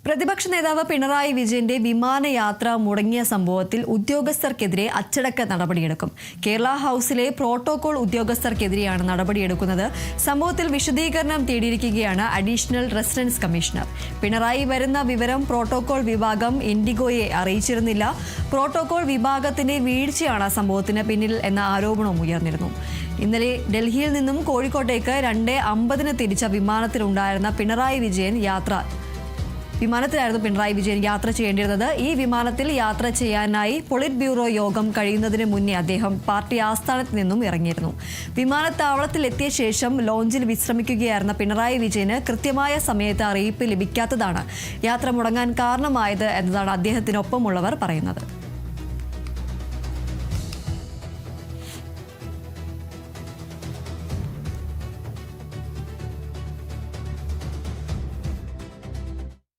പ്രതിപക്ഷ നേതാവ് പിണറായി വിജയന്റെ വിമാനയാത്ര മുടങ്ങിയ സംഭവത്തിൽ ഉദ്യോഗസ്ഥർക്കെതിരെ അച്ചടക്ക നടപടിയെടുക്കും. കേരള ഹൌസിലെ പ്രോട്ടോകോൾ ഉദ്യോഗസ്ഥർക്കെതിരെയാണ് നടപടിയെടുക്കുന്നത്. സംഭവത്തിൽ വിശദീകരണം തേടിയിരിക്കുകയാണ് അഡീഷണൽ റെസിഡൻസ് കമ്മീഷണർ. പിണറായി വരുന്ന വിവരം പ്രോട്ടോകോൾ വിഭാഗം ഇൻഡിഗോയെ അറിയിച്ചിരുന്നില്ല. പ്രോട്ടോകോൾ വിഭാഗത്തിന്റെ വീഴ്ചയാണ് സംഭവത്തിന് പിന്നിൽ എന്ന ആരോപണവും ഉയർന്നിരുന്നു. ഇന്നലെ ഡൽഹിയിൽ നിന്നും കോഴിക്കോട്ടേക്ക് 2:50 തിരിച്ച വിമാനത്തിലുണ്ടായിരുന്ന പിണറായി വിജയൻ യാത്ര ചെയ്യേണ്ടിരുന്നത്. ഈ വിമാനത്തിൽ യാത്ര ചെയ്യാനായി പൊളിറ്റ് ബ്യൂറോ യോഗം കഴിയുന്നതിന് മുന്നേ അദ്ദേഹം പാർട്ടി ആസ്ഥാനത്ത് നിന്നും ഇറങ്ങിയിരുന്നു. വിമാനത്താവളത്തിൽ എത്തിയ ശേഷം ലോഞ്ചിൽ വിശ്രമിക്കുകയായിരുന്ന പിണറായി വിജയന് കൃത്യമായ സമയത്ത് അറിയിപ്പ് ലഭിക്കാത്തതാണ് യാത്ര മുടങ്ങാൻ കാരണമായത് എന്നതാണ് അദ്ദേഹത്തിനൊപ്പമുള്ളവർ പറയുന്നത്.